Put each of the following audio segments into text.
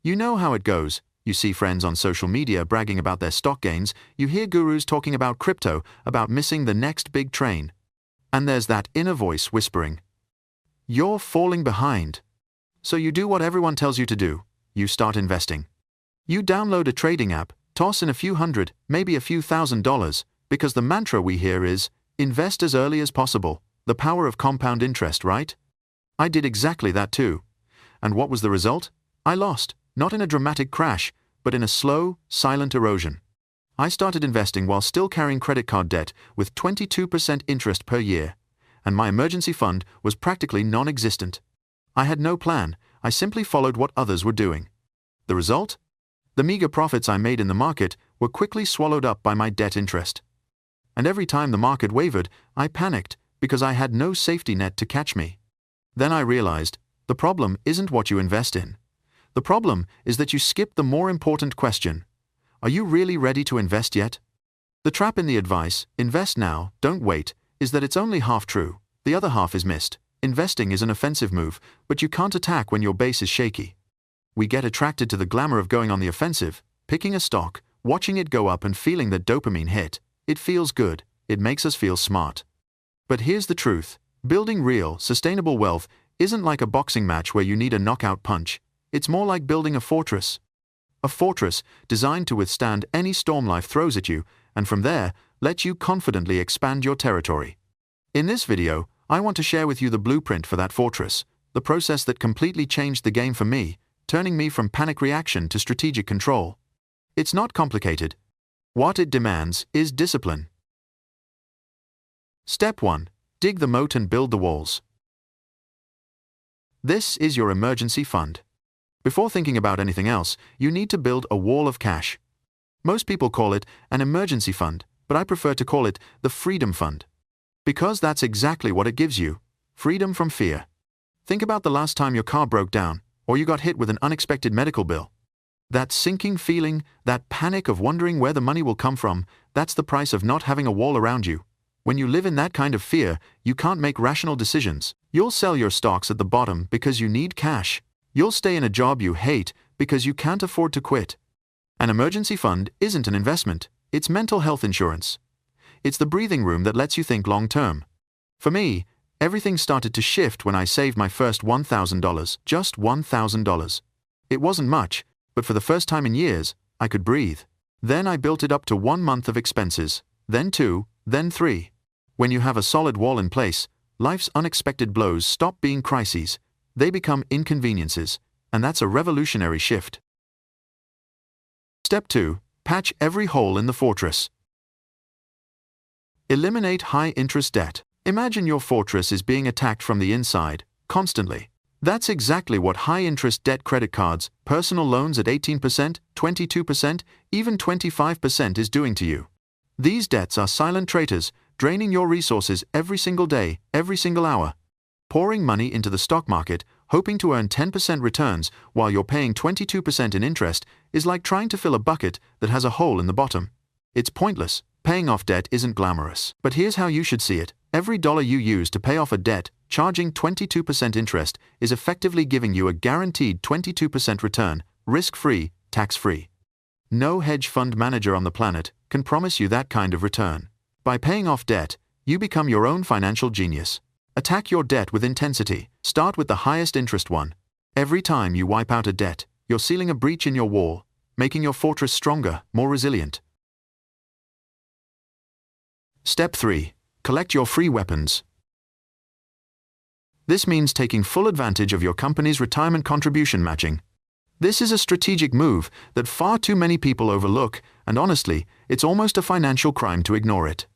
You know how it goes. You see friends on social media bragging about their stock gains, you hear gurus talking about crypto, about missing the next big train. And there's that inner voice whispering, "You're falling behind." So you do what everyone tells you to do. You start investing. You download a trading app, toss in a few hundred, maybe a few $1,000s, because the mantra we hear is, invest as early as possible, the power of compound interest, right? I did exactly that too. And what was the result? I lost, not in a dramatic crash, but in a slow, silent erosion. I started investing while still carrying credit card debt with 22% interest per year, and my emergency fund was practically non-existent. I had no plan, I simply followed what others were doing. The result? The meager profits I made in the market were quickly swallowed up by my debt interest. And every time the market wavered, I panicked because I had no safety net to catch me. Then I realized, the problem isn't what you invest in. The problem is that you skip the more important question. Are you really ready to invest yet? The trap in the advice, invest now, don't wait, is that it's only half true. The other half is missed. Investing is an offensive move, but you can't attack when your base is shaky. We get attracted to the glamour of going on the offensive, picking a stock, watching it go up and feeling that dopamine hit. It feels good, it makes us feel smart. But here's the truth, building real, sustainable wealth isn't like a boxing match where you need a knockout punch. It's more like building a fortress. A fortress designed to withstand any storm life throws at you, and from there, let you confidently expand your territory. In this video, I want to share with you the blueprint for that fortress, the process that completely changed the game for me, turning me from panic reaction to strategic control. It's not complicated. What it demands is discipline. Step 1. Dig the moat and build the walls. This is your emergency fund. Before thinking about anything else, you need to build a wall of cash. Most people call it an emergency fund, but I prefer to call it the freedom fund. Because that's exactly what it gives you, freedom from fear. Think about the last time your car broke down, or you got hit with an unexpected medical bill. That sinking feeling, that panic of wondering where the money will come from, that's the price of not having a wall around you. When you live in that kind of fear, you can't make rational decisions. You'll sell your stocks at the bottom because you need cash. You'll stay in a job you hate because you can't afford to quit. An emergency fund isn't an investment, it's mental health insurance. It's the breathing room that lets you think long-term. For me, everything started to shift when I saved my first $1,000, just $1,000. It wasn't much, but for the first time in years, I could breathe. Then I built it up to 1 month of expenses, then 2, then 3. When you have a solid wall in place, life's unexpected blows stop being crises. They become inconveniences, and that's a revolutionary shift. Step 2. Patch every hole in the fortress. Eliminate high-interest debt. Imagine your fortress is being attacked from the inside, constantly. That's exactly what high-interest debt credit cards, personal loans at 18%, 22%, even 25% is doing to you. These debts are silent traitors, draining your resources every single day, every single hour. Pouring money into the stock market, hoping to earn 10% returns while you're paying 22% in interest, is like trying to fill a bucket that has a hole in the bottom. It's pointless. Paying off debt isn't glamorous. But here's how you should see it. Every dollar you use to pay off a debt, charging 22% interest, is effectively giving you a guaranteed 22% return, risk-free, tax-free. No hedge fund manager on the planet can promise you that kind of return. By paying off debt, you become your own financial genius. Attack your debt with intensity. Start with the highest interest one. Every time you wipe out a debt, you're sealing a breach in your wall, making your fortress stronger, more resilient. Step 3. Collect your free weapons. This means taking full advantage of your company's retirement contribution matching. This is a strategic move that far too many people overlook, and honestly, it's almost a financial crime to ignore it.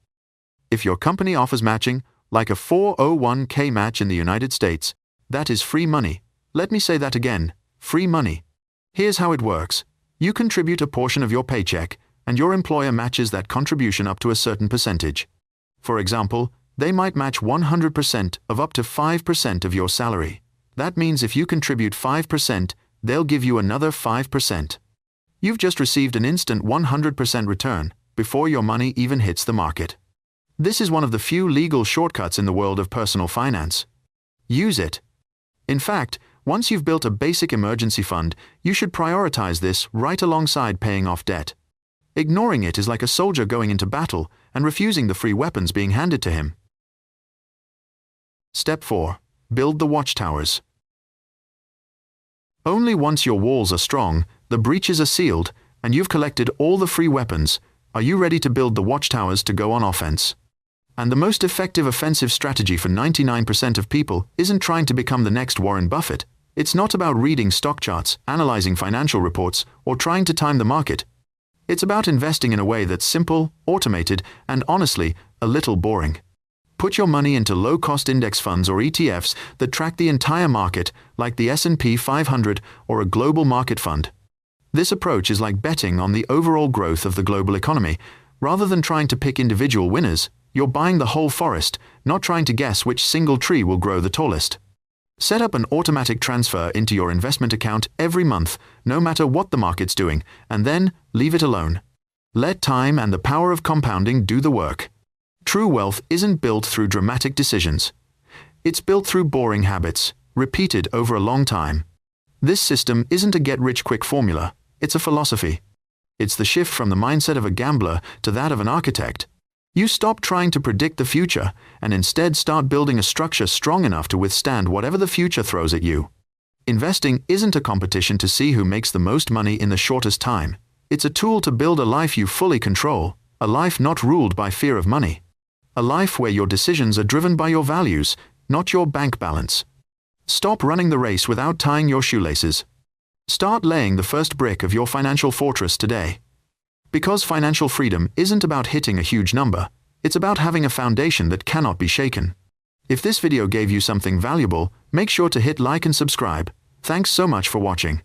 If your company offers matching, like a 401k match in the United States, that is free money. Let me say that again, free money. Here's how it works. You contribute a portion of your paycheck, and your employer matches that contribution up to a certain percentage. For example, they might match 100% of up to 5% of your salary. That means if you contribute 5%, they'll give you another 5%. You've just received an instant 100% return before your money even hits the market. This is one of the few legal shortcuts in the world of personal finance. Use it. In fact, Once you've built a basic emergency fund, you should prioritize this right alongside paying off debt. Ignoring it is like a soldier going into battle and refusing the free weapons being handed to him. Step 4. Build the watchtowers. Only once your walls are strong, the breaches are sealed, and you've collected all the free weapons, are you ready to build the watchtowers to go on offense. And the most effective offensive strategy for 99% of people isn't trying to become the next Warren Buffett. It's not about reading stock charts, analyzing financial reports, or trying to time the market. It's about investing in a way that's simple, automated, and honestly, a little boring. Put your money into low-cost index funds or ETFs that track the entire market, like the S&P 500 or a global market fund. This approach is like betting on the overall growth of the global economy. Rather than trying to pick individual winners, you're buying the whole forest, not trying to guess which single tree will grow the tallest. Set up an automatic transfer into your investment account every month, no matter what the market's doing, and then leave it alone. Let time and the power of compounding do the work. True wealth isn't built through dramatic decisions. It's built through boring habits, repeated over a long time. This system isn't a get-rich-quick formula, it's a philosophy. It's the shift from the mindset of a gambler to that of an architect. You stop trying to predict the future and instead start building a structure strong enough to withstand whatever the future throws at you. Investing isn't a competition to see who makes the most money in the shortest time. It's a tool to build a life you fully control, a life not ruled by fear of money. A life where your decisions are driven by your values, not your bank balance. Stop running the race without tying your shoelaces. Start laying the first brick of your financial fortress today. Because financial freedom isn't about hitting a huge number, it's about having a foundation that cannot be shaken. If this video gave you something valuable, make sure to hit like and subscribe. Thanks so much for watching.